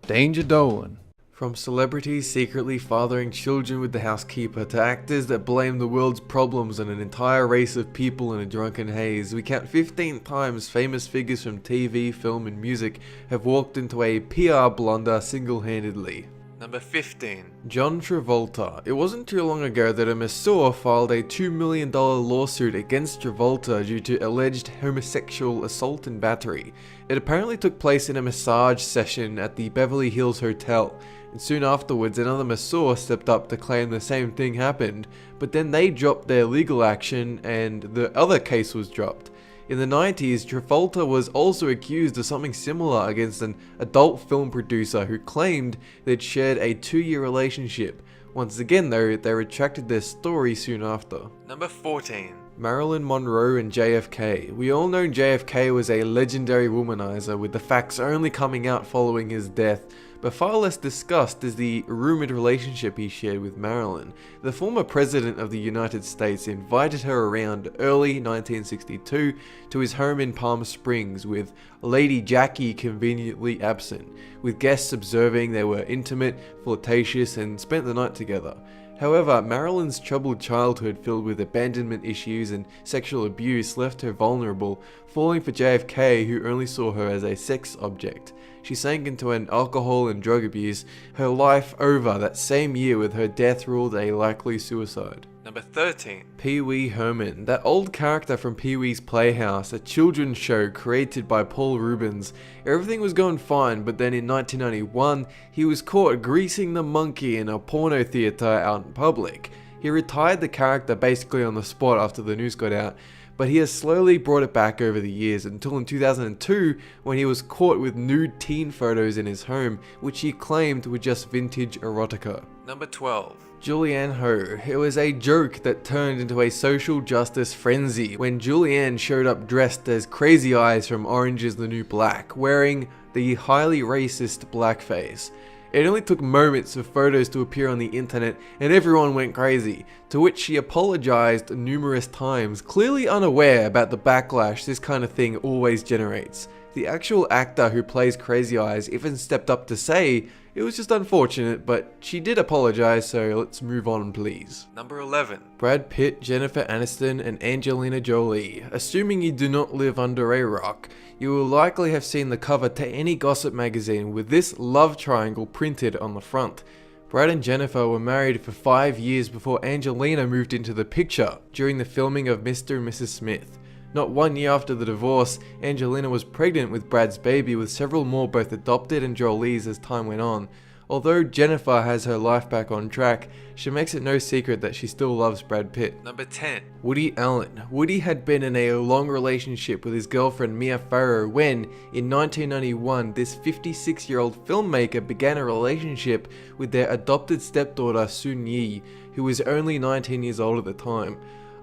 Danger Dolan. From celebrities secretly fathering children with the housekeeper to actors that blame the world's problems on an entire race of people in a drunken haze, we count 15 times famous figures from TV, film and music have walked into a PR blunder single-handedly. Number 15. John Travolta. It wasn't too long ago that a masseur filed a $2 million lawsuit against Travolta due to alleged homosexual assault and battery. It apparently took place in a massage session at the Beverly Hills Hotel, and soon afterwards another masseur stepped up to claim the same thing happened, but then they dropped their legal action and the other case was dropped. In the 90s, Travolta was also accused of something similar against an adult film producer who claimed they'd shared a 2-year relationship. Once again though, they retracted their story soon after. Number 14. Marilyn Monroe and JFK. We all know JFK was a legendary womanizer, with the facts only coming out following his death, but far less discussed is the rumored relationship he shared with Marilyn. The former president of the United States invited her around early 1962 to his home in Palm Springs, with Lady Jackie conveniently absent, with guests observing they were intimate, flirtatious, and spent the night together. However, Marilyn's troubled childhood filled with abandonment issues and sexual abuse left her vulnerable, falling for JFK, who only saw her as a sex object. She sank into an alcohol and drug abuse, her life over that same year, with her death ruled a likely suicide. Number 13. Pee Wee Herman. That old character from Pee Wee's Playhouse, a children's show created by Paul Reubens. Everything was going fine, but then in 1991, he was caught greasing the monkey in a porno theater out in public. He retired the character basically on the spot after the news got out, but he has slowly brought it back over the years, until in 2002 when he was caught with nude teen photos in his home, which he claimed were just vintage erotica. Number 12. Julianne Hough. It was a joke that turned into a social justice frenzy when Julianne showed up dressed as Crazy Eyes from Orange is the New Black, wearing the highly racist blackface. It only took moments for photos to appear on the internet and everyone went crazy, to which she apologized numerous times, clearly unaware about the backlash this kind of thing always generates. The actual actor who plays Crazy Eyes even stepped up to say it was just unfortunate, but she did apologize, so let's move on please. Number 11. Brad Pitt, Jennifer Aniston and Angelina Jolie. Assuming you do not live under a rock, you will likely have seen the cover to any gossip magazine with this love triangle printed on the front. Brad and Jennifer were married for 5 years before Angelina moved into the picture during the filming of Mr. and Mrs. Smith. Not 1 year after the divorce, Angelina was pregnant with Brad's baby, with several more both adopted and Jolie's as time went on. Although Jennifer has her life back on track, she makes it no secret that she still loves Brad Pitt. Number 10. Woody Allen. Woody had been in a long relationship with his girlfriend Mia Farrow when, in 1991, this 56-year-old filmmaker began a relationship with their adopted stepdaughter Soon Yi, who was only 19 years old at the time.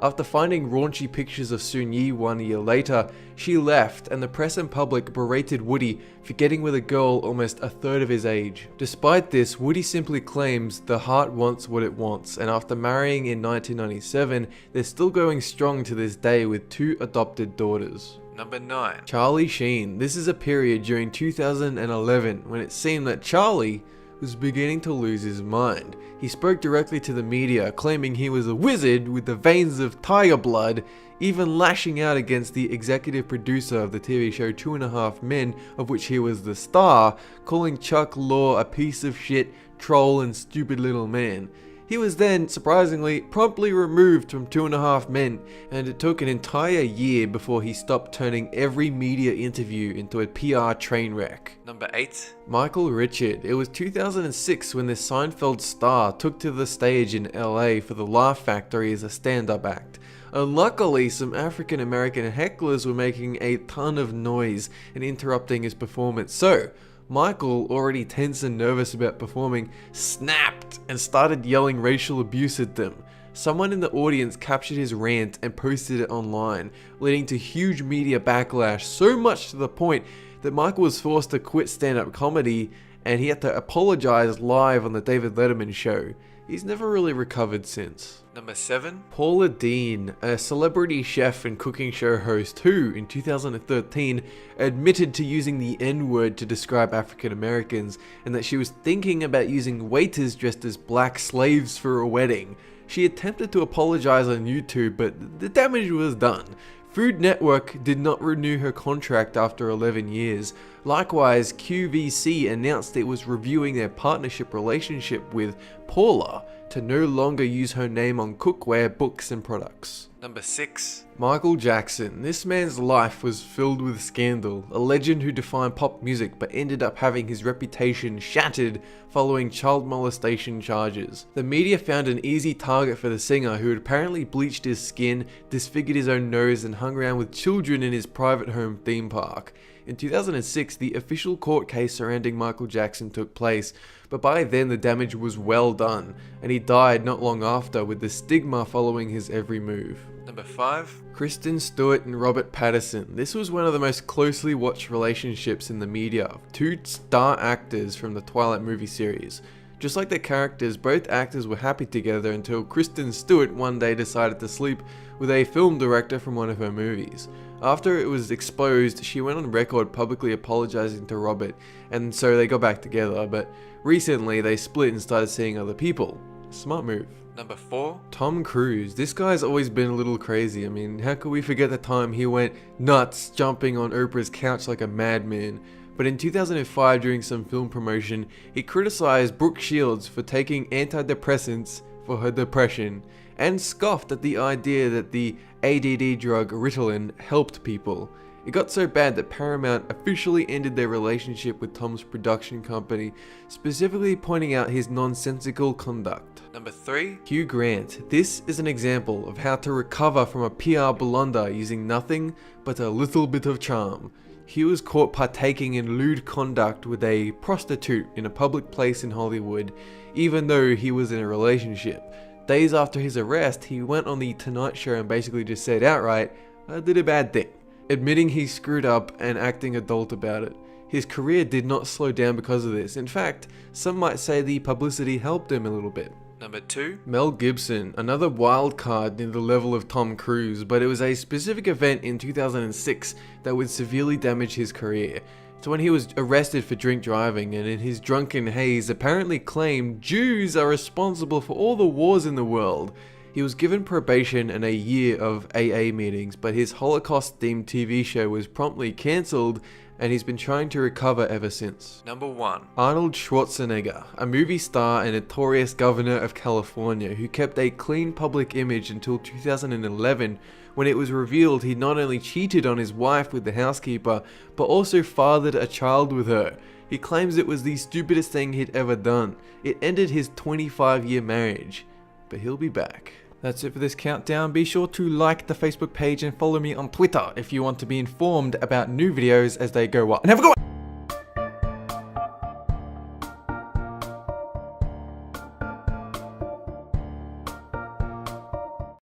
After finding raunchy pictures of Soon Yi 1 year later, she left and the press and public berated Woody for getting with a girl almost a third of his age. Despite this, Woody simply claims the heart wants what it wants, and after marrying in 1997, they're still going strong to this day with 2 adopted daughters. Number 9. Charlie Sheen. This is a period during 2011 when it seemed that Charlie was beginning to lose his mind. He spoke directly to the media, claiming he was a wizard with the veins of tiger blood, even lashing out against the executive producer of the TV show 2.5 Men, of which he was the star, calling Chuck Lorre a piece of shit, troll and stupid little man. He was then, surprisingly, promptly removed from 2.5 Men, and it took an entire year before he stopped turning every media interview into a PR train wreck. Number 8. Michael Richard. It was 2006 when this Seinfeld star took to the stage in LA for the Laugh Factory as a stand-up act. Unluckily, some African American hecklers were making a ton of noise and interrupting his performance, so Michael, already tense and nervous about performing, snapped and started yelling racial abuse at them. Someone in the audience captured his rant and posted it online, leading to huge media backlash, so much to the point that Michael was forced to quit stand-up comedy and he had to apologize live on the David Letterman show. he's never really recovered since. Number 7. Paula Deen, a celebrity chef and cooking show host who, in 2013, admitted to using the N-word to describe African Americans, and that she was thinking about using waiters dressed as black slaves for a wedding. She attempted to apologize on YouTube, but the damage was done. Food Network did not renew her contract after 11 years. Likewise, QVC announced it was reviewing their partnership relationship with Paula to no longer use her name on cookware, books and products. Number 6. Michael Jackson. This man's life was filled with scandal, a legend who defined pop music but ended up having his reputation shattered following child molestation charges. The media found an easy target for the singer, who had apparently bleached his skin, disfigured his own nose and hung around with children in his private home theme park. In 2006, the official court case surrounding Michael Jackson took place, but by then the damage was well done, and he died not long after, with the stigma following his every move. Number 5. Kristen Stewart and Robert Pattinson. This was one of the most closely watched relationships in the media, two star actors from the Twilight movie series. Just like their characters, both actors were happy together until Kristen Stewart one day decided to sleep with a film director from one of her movies. After it was exposed, she went on record publicly apologizing to Robert, and so they got back together, but recently they split and started seeing other people. Smart move. Number 4. Tom Cruise. This guy's always been a little crazy. I mean, how could we forget the time he went nuts jumping on Oprah's couch like a madman? But in 2005, during some film promotion, he criticized Brooke Shields for taking antidepressants for her depression, and scoffed at the idea that the ADD drug Ritalin helped people. It got so bad that Paramount officially ended their relationship with Tom's production company, specifically pointing out his nonsensical conduct. Number 3. Hugh Grant. This is an example of how to recover from a PR blunder using nothing but a little bit of charm. He was caught partaking in lewd conduct with a prostitute in a public place in Hollywood, even though he was in a relationship. Days after his arrest, he went on the Tonight Show and basically just said outright, "I did a bad thing," admitting he screwed up and acting adult about it. His career did not slow down because of this. In fact, some might say the publicity helped him a little bit. Number 2. Mel Gibson, another wild card in the level of Tom Cruise, but it was a specific event in 2006 that would severely damage his career. It's when he was arrested for drink driving, and in his drunken haze apparently claimed Jews are responsible for all the wars in the world. He was given probation and a year of AA meetings, but his Holocaust-themed TV show was promptly cancelled, and he's been trying to recover ever since. Number 1. Arnold Schwarzenegger, a movie star and notorious governor of California who kept a clean public image until 2011, when it was revealed he not only cheated on his wife with the housekeeper, but also fathered a child with her. He claims it was the stupidest thing he'd ever done. It ended his 25-year marriage, but he'll be back. That's it for this countdown. Be sure to like the Facebook page and follow me on Twitter if you want to be informed about new videos as they go up. And have a good one!